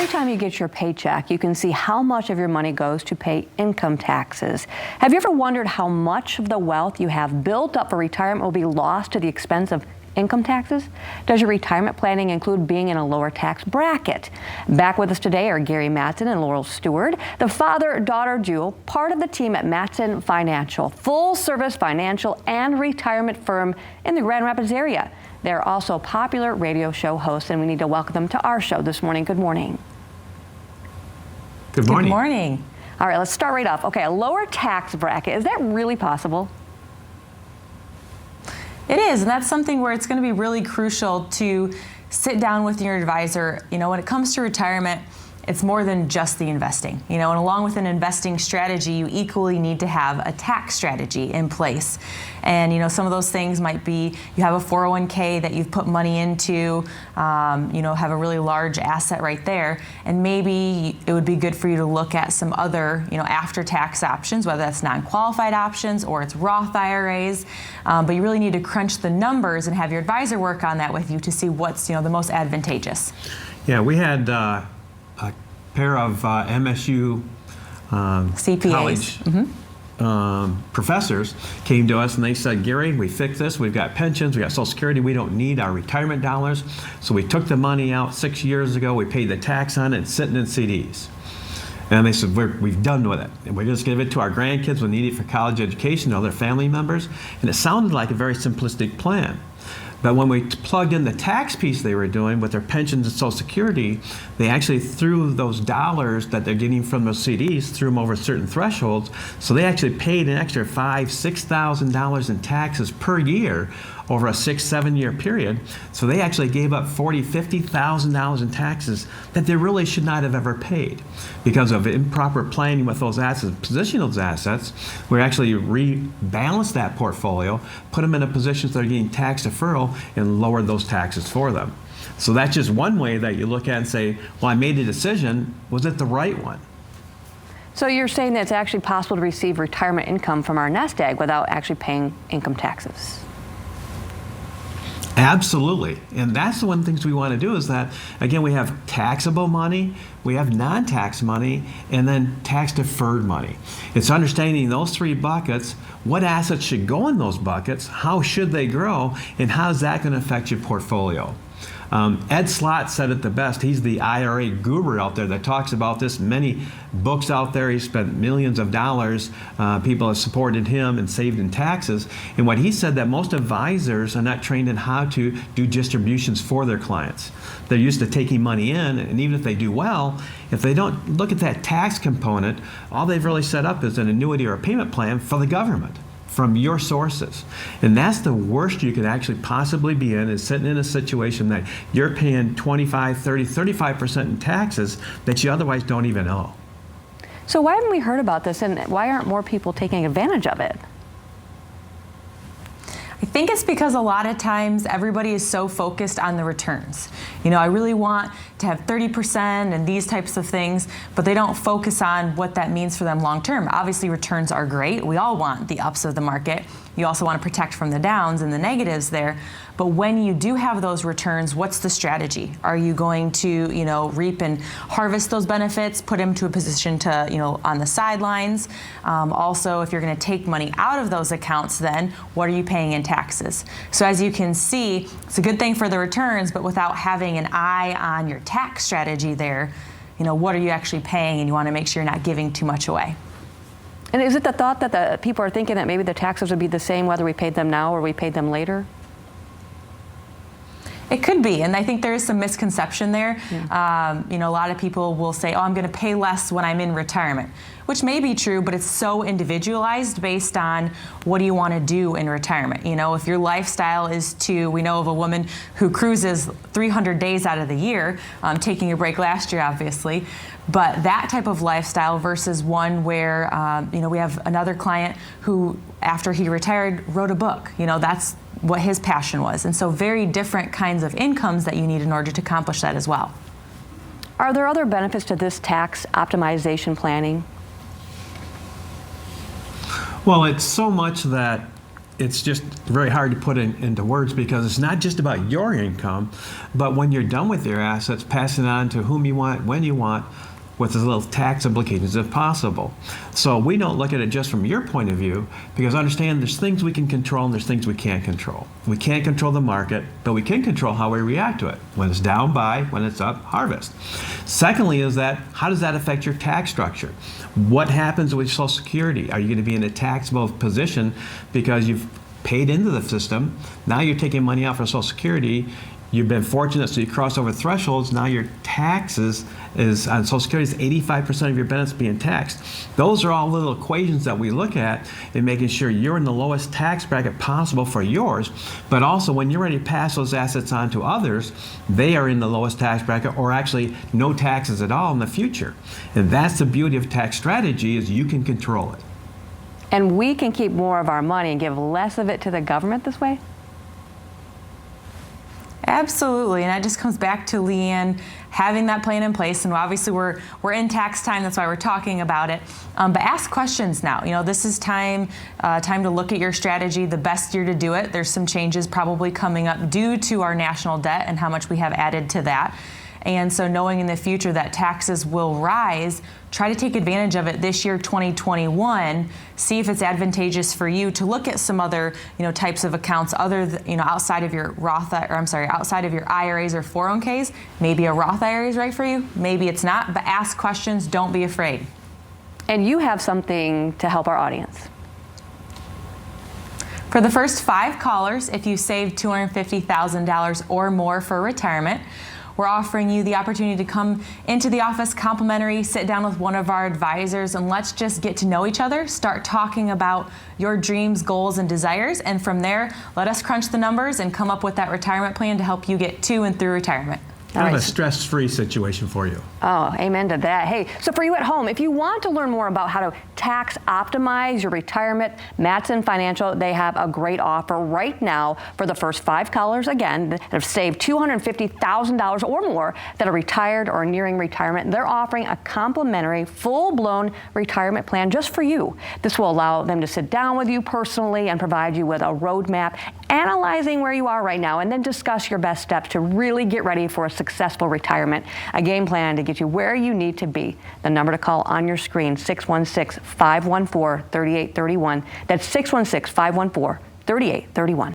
Every time you get your paycheck, you can see how much of your money goes to pay income taxes. Have you ever wondered how much of the wealth you have built up for retirement will be lost to the expense of income taxes? Does your retirement planning include being in a lower tax bracket? Back with us today are Gary Mattson and Laurel Stewart, the father-daughter duo, part of the team at Mattson Financial, full-service financial and retirement firm in the Grand Rapids area. They're also popular radio show hosts, and we need to welcome them to our show this morning. Good morning. Good morning. Good morning. All right, let's start right off. Okay, a lower tax bracket, is that really possible? It is, and that's something where it's going to be really crucial to sit down with your advisor. You know, when it comes to retirement, it's more than just the investing. You know, and along with an investing strategy, you equally need to have a tax strategy in place. And you know, some of those things might be you have a 401k that you've put money into, you know, have a really large asset right there, and maybe it would be good for you to look at some other, you know, after-tax options, whether that's non-qualified options or it's Roth IRAs. But you really need to crunch the numbers and have your advisor work on that with you to see what's, you know, the most advantageous. Yeah, we had a pair of MSU CPAs. college professors came to us and they said, Gary, we fixed this. We've got pensions, we got Social Security. We don't need our retirement dollars. So we took the money out 6 years ago. We paid the tax on it. It's sitting in CDs. And they said, we've done with it. And we're just give it to our grandkids who need it for college education, other family members. And it sounded like a very simplistic plan. But when we plugged in the tax piece they were doing with their pensions and Social Security, they actually threw those dollars that they're getting from those CDs, threw them over certain thresholds. So they actually paid an extra $5,000, $6,000 in taxes per year over a 6-7 year period. So they actually gave up $40,000, $50,000 in taxes that they really should not have ever paid because of improper planning with those assets, positioning those assets. We actually rebalanced that portfolio, put them in a position so they're getting tax deferral and lowered those taxes for them. So that's just one way that you look at and say, well, I made a decision. Was it the right one? So you're saying that it's actually possible to receive retirement income from our nest egg without actually paying income taxes? Absolutely. And that's the one of the things we want to do is that, again, we have taxable money, we have non-tax money, and then tax-deferred money. It's understanding those three buckets, what assets should go in those buckets, how should they grow, and how is that going to affect your portfolio. Ed Slott said it the best. He's the IRA guru out there that talks about this. Many books out there. He spent millions of dollars. People have supported him and saved in taxes. And what he said that most advisors are not trained in how to do distributions for their clients. They're used to taking money in, and even if they do well, if they don't look at that tax component, all they've really set up is an annuity or a payment plan for the government from your sources. And that's the worst you could actually possibly be in, is sitting in a situation that you're paying 25, 30, 35% in taxes that you otherwise don't even owe. So why haven't we heard about this, and why aren't more people taking advantage of it? I think it's because a lot of times everybody is so focused on the returns. You know, I really want to have 30% and these types of things, but they don't focus on what that means for them long term. Obviously, returns are great. We all want the ups of the market. You also want to protect from the downs and the negatives there. But when you do have those returns, what's the strategy? Are you going to, you know, reap and harvest those benefits, put them to a position to, you know, on the sidelines? Also, if you're going to take money out of those accounts, then what are you paying in taxes? So as you can see, it's a good thing for the returns, but without having an eye on your tax strategy there, you know, what are you actually paying? And you want to make sure you're not giving too much away. And is it the thought that the people are thinking that maybe the taxes would be the same whether we paid them now or we paid them later? It could be, and I think there is some misconception there. Yeah. You know, a lot of people will say, oh, I'm going to pay less when I'm in retirement, which may be true, but it's so individualized based on what do you want to do in retirement. You know, if your lifestyle is to, we know of a woman who cruises 300 days out of the year, taking a break last year, obviously, but that type of lifestyle versus one where, you know, we have another client who, after he retired, wrote a book. You know, that's what his passion was. And so very different kinds of incomes that you need in order to accomplish that as well. Are there other benefits to this tax optimization planning? Well, it's so much that it's just very hard to put into words because it's not just about your income, but when you're done with your assets, passing it on to whom you want, when you want, with as little tax implications if possible. So we don't look at it just from your point of view, because understand there's things we can control and there's things we can't control. We can't control the market, but we can control how we react to it. When it's down, buy; when it's up, harvest. Secondly is that, how does that affect your tax structure? What happens with Social Security? Are you going to be in a taxable position because you've paid into the system? Now you're taking money out for Social Security. You've been fortunate, so you cross over thresholds. Now your taxes is on Social Security is 85% of your benefits being taxed. Those are all little equations that we look at in making sure you're in the lowest tax bracket possible for yours, but also when you're ready to pass those assets on to others, they are in the lowest tax bracket or actually no taxes at all in the future. And that's the beauty of tax strategy, is you can control it. And we can keep more of our money and give less of it to the government this way? Absolutely, and that just comes back to Leanne having that plan in place. And obviously we're in tax time, that's why we're talking about it. But ask questions now. You know, this is time to look at your strategy, the best year to do it. There's some changes probably coming up due to our national debt and how much we have added to that. And so knowing in the future that taxes will rise, try to take advantage of it this year, 2021. See if it's advantageous for you to look at some other, types of accounts outside of your outside of your IRAs or 401ks. Maybe a Roth IRA is right for you. Maybe it's not, but ask questions. Don't be afraid. And you have something to help our audience. For the first 5 callers, if you save $250,000 or more for retirement, we're offering you the opportunity to come into the office complimentary, sit down with one of our advisors, and let's just get to know each other, start talking about your dreams, goals, and desires, and from there, let us crunch the numbers and come up with that retirement plan to help you get to and through retirement. Kind of a stress-free situation for you. Oh, amen to that. Hey, so for you at home, if you want to learn more about how to tax optimize your retirement, Mattson Financial, they have a great offer right now for the first 5 callers, again, that have saved $250,000 or more that are retired or nearing retirement. They're offering a complimentary, full-blown retirement plan just for you. This will allow them to sit down with you personally and provide you with a roadmap, analyzing where you are right now, and then discuss your best steps to really get ready for a successful retirement, a game plan to get you where you need to be. The number to call on your screen, 616-514-3831. That's 616-514-3831.